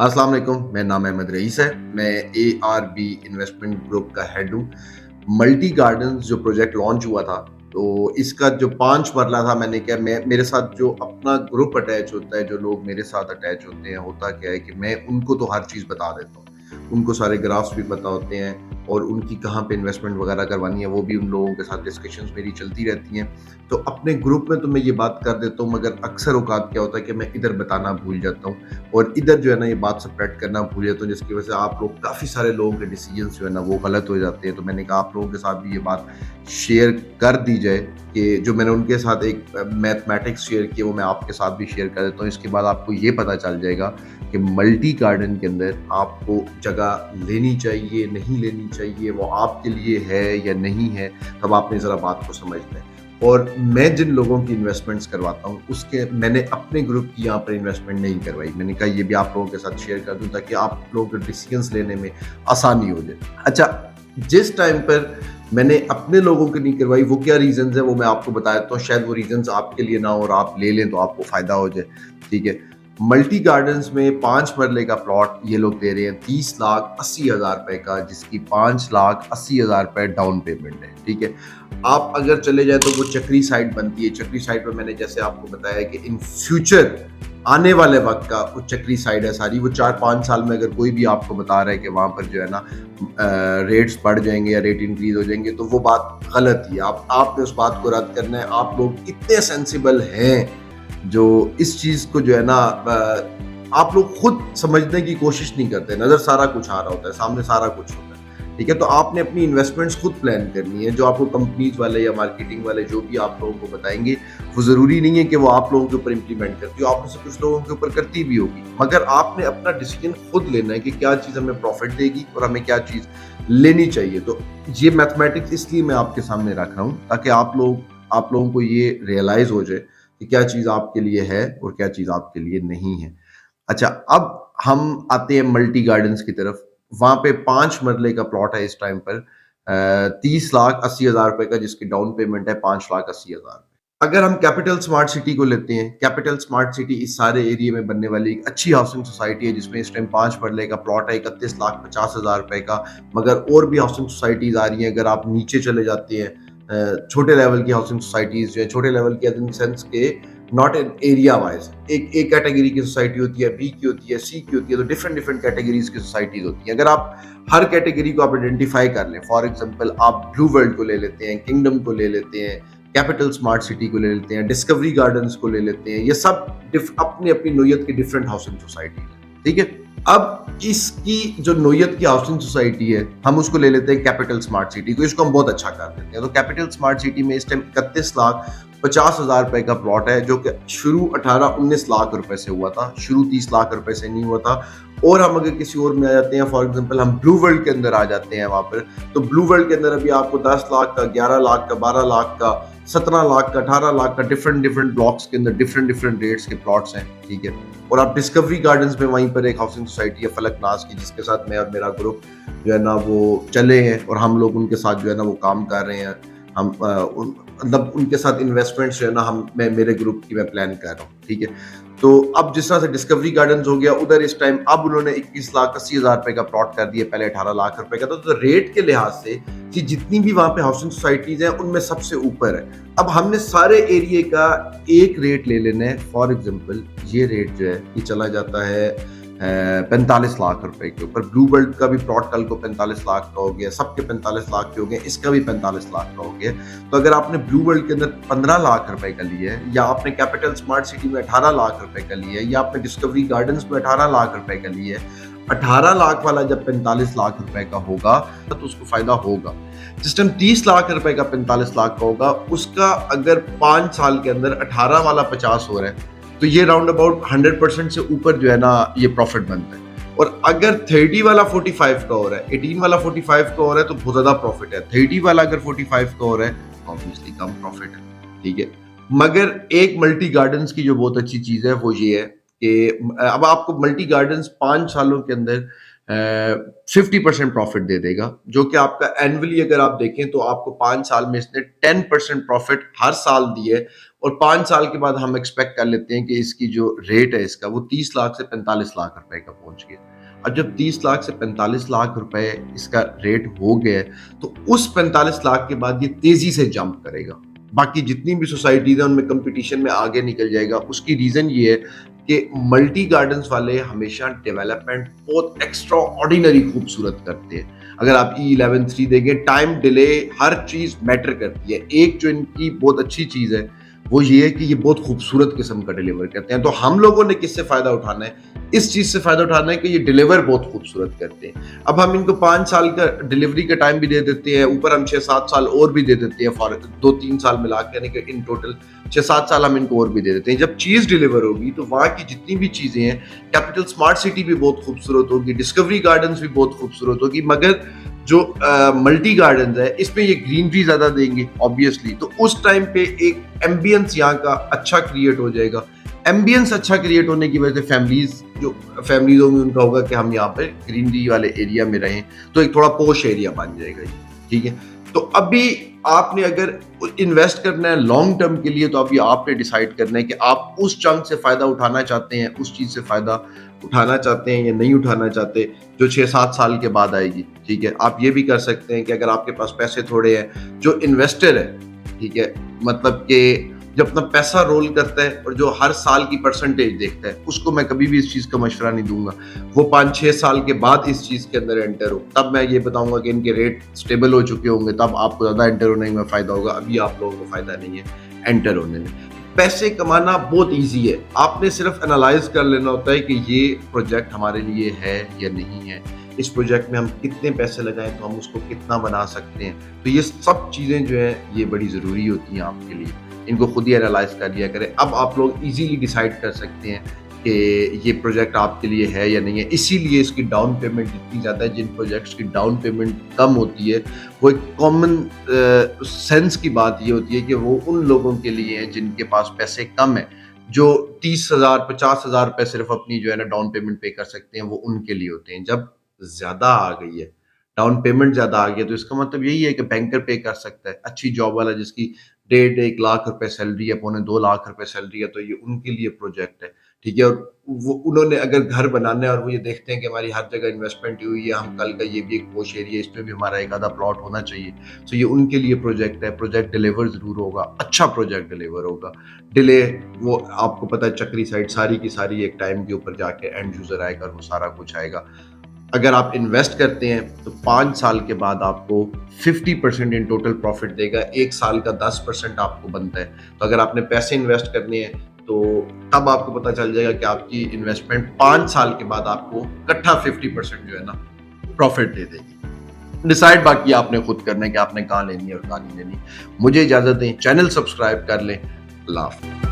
अस्सलाम वालेकुम, मेरा नाम अहमद रईस है। मैं ARB इन्वेस्टमेंट ग्रुप का हेड हूँ। मल्टी गार्डन्स जो प्रोजेक्ट लॉन्च हुआ था, तो इसका जो 5 मरला था, मैंने क्या मैं मेरे साथ जो अपना ग्रुप अटैच होता है, जो लोग मेरे साथ अटैच होते हैं, होता क्या है कि मैं उनको तो हर चीज़ बता देता हूँ। उनको सारे ग्राफ्स भी पता होते हैं और उनकी कहाँ पे इन्वेस्टमेंट वगैरह करवानी है, वो भी उन लोगों के साथ डिस्कशंस मेरी चलती रहती हैं। तो अपने ग्रुप में तो मैं ये बात कर देता हूँ, मगर अक्सर औकात क्या होता है कि मैं इधर बताना भूल जाता हूँ और इधर जो है ना ये बात स्प्रेड करना भूल जाता हूँ, जिसकी वजह से आप लोग काफ़ी सारे लोगों के डिसीजंस जो है ना वो गलत हो जाते हैं। तो मैंने कहा आप लोगों के साथ भी ये बात शेयर कर दी जाए कि जो मैंने उनके साथ एक मैथमेटिक्स शेयर किया वो मैं आपके साथ भी शेयर कर देता हूँ। इसके बाद आपको ये पता चल जाएगा कि मल्टी गार्डन के अंदर आपको जगह लेनी चाहिए, नहीं लेनी चाहिए, वो आपके लिए है या नहीं है, तब आपने ज़रा बात को समझना है। और मैं जिन लोगों की इन्वेस्टमेंट्स करवाता हूँ, उसके मैंने अपने ग्रुप की यहाँ पर इन्वेस्टमेंट नहीं करवाई। मैंने कहा ये भी आप लोगों के साथ शेयर कर दूँ ताकि आप लोगों को डिसीजंस लेने में आसानी हो जाए। अच्छा, जिस टाइम पर मैंने अपने लोगों की नहीं करवाई, वो क्या रीज़न्स हैं वो मैं आपको बता देता हूँ। शायद वो रीज़न्स आपके लिए ना हो और आप ले लें तो आपको फ़ायदा हो जाए, ठीक है। मल्टी गार्डन्स में 5 मरले का प्लॉट ये लोग दे रहे हैं 30,80,000 रुपए का, जिसकी 5,80,000 रुपए डाउन पेमेंट है, ठीक है। आप अगर चले जाए तो वो चक्री साइड बनती है। चक्री साइड पे मैंने जैसे आपको बताया कि इन फ्यूचर आने वाले वक्त का वो चक्री साइड है सारी। वो 4-5 साल में अगर कोई भी आपको बता रहा है कि वहाँ पर जो है ना रेट्स बढ़ जाएंगे या रेट इंक्रीज हो जाएंगे, तो वो बात गलत ही है। आपने उस बात को रद्द करना है। आप लोग इतने सेंसिबल हैं जो इस चीज़ को जो है ना आप लोग खुद समझने की कोशिश नहीं करते। नज़र सारा कुछ आ रहा होता है, सामने सारा कुछ होता है, ठीक है। तो आपने अपनी इन्वेस्टमेंट्स खुद प्लान करनी है। जो आपको कंपनीज वाले या मार्केटिंग वाले जो भी आप लोगों को बताएंगे, वो ज़रूरी नहीं है कि वो आप लोगों के ऊपर इम्प्लीमेंट करती हो। आप में से कुछ लोगों के ऊपर करती भी होगी, मगर आपने अपना डिसीजन खुद लेना है कि क्या चीज़ हमें प्रॉफिट देगी और हमें क्या चीज़ लेनी चाहिए। तो ये मैथमेटिक्स इसलिए मैं आपके सामने रख रहा हूँ ताकि आप लोगों को ये रियलाइज़ हो जाए कि क्या चीज़ आपके लिए है और क्या चीज़ आपके लिए नहीं है। अच्छा, अब हम आते हैं मल्टी गार्डन्स की तरफ। वहाँ पे 5 मरले का प्लॉट है इस टाइम पर 30,80,000 रुपए का, जिसकी डाउन पेमेंट है 5,80,000। अगर हम कैपिटल स्मार्ट सिटी को लेते हैं, कैपिटल स्मार्ट सिटी इस सारे एरिया में बनने वाली एक अच्छी हाउसिंग सोसाइटी है, जिसमें इस टाइम 5 मरले का प्लॉट है 31,50,000 रुपए का। मगर और भी हाउसिंग सोसाइटीज़ आ रही हैं। अगर आप नीचे चले जाते हैं, छोटे लेवल की हाउसिंग सोसाइटीज़ जो है, छोटे लेवल की इन द सेंस के नॉट इन एरिया वाइज, एक एक कैटेगरी की सोसाइटी होती है, बी की होती है, सी की होती है, तो डिफरेंट डिफरेंट कैटेगरीज की सोसाइटीज होती हैं। अगर आप हर कैटेगरी को आप आइडेंटिफाई कर लें, फॉर एग्जांपल आप ब्लू वर्ल्ड को ले लेते हैं, किंगडम को ले लेते हैं, कैपिटल स्मार्ट सिटी को ले लेते हैं, डिस्कवरी गार्डन्स को ले लेते हैं, ये सब अपनी अपनी नोयत की डिफरेंट हाउसिंग सोसाइटी है, ठीक है। अब इसकी जो नोयत की हाउसिंग सोसाइटी है, हम उसको ले लेते हैं कैपिटल स्मार्ट सिटी को। इसको हम बहुत अच्छा कर देते हैं। तो कैपिटल स्मार्ट सिटी में इस टाइम 31,50,000 रुपए का प्लॉट है, जो कि शुरू 18-19 लाख रुपए से हुआ था। शुरू 30 लाख रुपए से नहीं हुआ था। और हम अगर किसी और में आ जाते हैं, फॉर एग्जांपल हम ब्लू वर्ल्ड के अंदर आ जाते हैं वहां पर, तो ब्लू वर्ल्ड के अंदर अभी आपको 10 लाख का, 11 लाख का, 12 लाख का, 17 लाख का, 18 लाख का, डिफरेंट डिफरेंट ब्लॉक्स के अंदर डिफरेंट डिफरेंट रेट्स के प्लॉट्स हैं, ठीक है। और आप डिस्कवरी गार्डन्स में वहीं पर एक हाउसिंग सोसाइटी है फलकनाज की, जिसके साथ मैं और मेरा ग्रुप जो है ना वो चले हैं और हम लोग उनके साथ जो है ना वो काम कर रहे हैं। हम मतलब उनके साथ इन्वेस्टमेंट्स जो है ना मैं मेरे ग्रुप की मैं प्लान कर रहा हूँ, ठीक है। तो अब जिस तरह से डिस्कवरी गार्डन्स हो गया, उधर इस टाइम अब उन्होंने 21,80,000 रुपए का प्लॉट कर दिया, पहले 18 लाख रुपए का। तो रेट के लिहाज से कि जितनी भी वहां पे हाउसिंग सोसाइटीज हैं उनमें सबसे ऊपर है। अब हमने सारे एरिया का एक रेट ले लेना है। फॉर एग्जांपल ये रेट जो है ये चला जाता है 45 लाख रुपए के ऊपर। ब्लू वर्ल्ड का भी प्लॉट कल को 45 लाख का हो गया, सबके 45 लाख के हो गए, इसका भी 45 लाख का हो गया। तो अगर आपने ब्लू वर्ल्ड के अंदर 15 लाख रुपए का लिया है, या आपने कैपिटल स्मार्ट सिटी में 18 लाख रुपए का लिया है, या आपने डिस्कवरी गार्डन्स में 18 लाख रुपए का लिया है, 18 लाख वाला जब 45 लाख रुपए का होगा तो उसको फायदा होगा। जिस टाइम 30 लाख रुपए का 45 लाख का होगा, उसका अगर 5 साल के अंदर 18 वाला 50 हो रहा है, तो ये राउंड अबाउट 100% से ऊपर जो है ना ये प्रॉफिट बनता है। और अगर 30 वाला 45 का हो रहा है, 18 वाला 45 का हो रहा है, तो बहुत ज्यादा प्रॉफिट है। 30 वाला अगर 45 का हो रहा है, ऑब्वियसली कम प्रॉफिट है, ठीक है। मगर एक मल्टी गार्डन्स की जो बहुत अच्छी चीज है वो ये है कि अब आपको मल्टी गार्डन्स 5 सालों के अंदर 50% प्रॉफिट दे देगा, जो कि आपका एनुअली अगर आप देखें तो आपको 5 साल में इसने 10% प्रॉफिट हर साल दिए और 5 साल के बाद हम एक्सपेक्ट कर लेते हैं कि इसकी जो रेट है इसका वो 30 लाख से 45 लाख रुपए का पहुंच गया। अब जब 30 लाख से 45 लाख रुपए इसका रेट हो गया है, तो उस 45 लाख के बाद ये तेजी से जंप करेगा। बाकी जितनी भी सोसाइटीज हैं उनमें कंपटीशन में आगे निकल जाएगा। उसकी रीजन ये है कि मल्टी गार्डन्स वाले हमेशा डेवलपमेंट बहुत एक्स्ट्रा ऑर्डिनरी खूबसूरत करते हैं। अगर आप E11 देखें, टाइम डिले हर चीज मैटर करती है। एक जो इनकी बहुत अच्छी चीज है वो ये है कि ये बहुत खूबसूरत किस्म का डिलीवर करते हैं। तो हम लोगों ने किससे फायदा उठाना है? इस चीज से फायदा उठाना है कि ये डिलीवर बहुत खूबसूरत करते हैं। अब हम इनको 5 साल का डिलीवरी का टाइम भी दे देते हैं, ऊपर हम 6-7 साल और भी दे देते हैं, फॉर 2-3 साल मिला के, यानी कि इन टोटल 6-7 साल हम इनको और भी दे देते हैं। जब चीज डिलीवर होगी तो वहां की जितनी भी चीजें हैं, कैपिटल स्मार्ट सिटी भी बहुत खूबसूरत होगी, डिस्कवरी गार्डन्स भी बहुत खूबसूरत होगी, मगर जो मल्टी गार्डन्स है इसमें ये ग्रीनरी ज्यादा देंगे ऑब्वियसली। तो उस टाइम पे एक एम्बियंस यहाँ का अच्छा क्रिएट हो जाएगा। एम्बियंस अच्छा क्रिएट होने की वजह से फैमिलीज होंगी उनका होगा कि हम यहाँ पे ग्रीनरी वाले एरिया में रहें, तो एक थोड़ा पोश एरिया बन जाएगा ये, ठीक है। तो अभी आपने अगर इन्वेस्ट करना है लॉन्ग टर्म के लिए, तो अभी आपने डिसाइड करना है कि आप उस चंक से फायदा उठाना चाहते हैं, उस चीज से फायदा उठाना चाहते हैं या नहीं उठाना चाहते, जो 6-7 साल के बाद आएगी, ठीक है। आप ये भी कर सकते हैं कि अगर आपके पास पैसे थोड़े हैं, जो इन्वेस्टर है, ठीक है, मतलब कि जो अपना पैसा रोल करता है और जो हर साल की परसेंटेज देखता है, उसको मैं कभी भी इस चीज का मशवरा नहीं दूंगा। वो 5-6 साल के बाद इस चीज के अंदर एंटर हो, तब मैं ये बताऊंगा कि इनके रेट स्टेबल हो चुके होंगे, तब आपको ज्यादा एंटर होने में फायदा होगा। अभी आप लोगों को फायदा नहीं है एंटर होने में। पैसे कमाना बहुत ईजी है, आपने सिर्फ एनालाइज कर लेना होता है कि ये प्रोजेक्ट हमारे लिए है या नहीं है, इस प्रोजेक्ट में हम कितने पैसे लगाएं तो हम उसको कितना बना सकते हैं। तो ये सब चीजें जो है ये बड़ी जरूरी होती हैं आपके लिए, इनको खुद ही एनालाइज कर लिया करें। अब आप लोग इजीली डिसाइड कर सकते हैं कि ये प्रोजेक्ट आपके लिए है या नहीं है। इसीलिए इसकी डाउन पेमेंट इतनी ज़्यादा है। जिन प्रोजेक्ट्स की डाउन पेमेंट कम होती है, वो एक कॉमन सेंस की बात ये होती है कि वो उन लोगों के लिए है जिनके पास पैसे कम है, जो 30,000 50,000 रुपये सिर्फ अपनी जो है ना डाउन पेमेंट पे कर सकते हैं, वो उनके लिए होते हैं। जब ज़्यादा आ गई है, डाउन पेमेंट ज़्यादा आ गया, तो इसका मतलब यही है कि बैंकर पे कर सकता है। अच्छी जॉब वाला जिसकी 1.5 लाख रुपए सैलरी है, 2.25 लाख रुपए सैलरी है, तो ये उनके लिए प्रोजेक्ट है, ठीक है। और वो उन्होंने अगर घर बनाना है और वो ये देखते हैं कि हमारी हर जगह इन्वेस्टमेंट हुई है, हम कल का ये भी एक पोश एरिया, इसमें भी हमारा एक आधा प्लॉट होना चाहिए, तो ये उनके लिए प्रोजेक्ट है। प्रोजेक्ट डिलीवर जरूर होगा, अच्छा प्रोजेक्ट डिलीवर होगा। डिले वो आपको पता है, चक्री साइड सारी की सारी एक टाइम के ऊपर जाके एंड यूजर आएगा और वो सारा कुछ आएगा। अगर आप इन्वेस्ट करते हैं तो 5 साल के बाद आपको 50% इन टोटल प्रॉफिट देगा, 1 साल का 10% आपको बनता है। तो अगर आपने पैसे इन्वेस्ट करने हैं तो तब आपको पता चल जाएगा कि आपकी इन्वेस्टमेंट 5 साल के बाद आपको इकट्ठा 50% जो है ना प्रॉफिट दे देगी। डिसाइड बाकी आपने खुद करना है कि आपने कहाँ लेनी है और कहाँ नहीं लेनी। मुझे इजाजत दें, चैनल सब्सक्राइब कर लें। अल्लाह हाफ़िज़।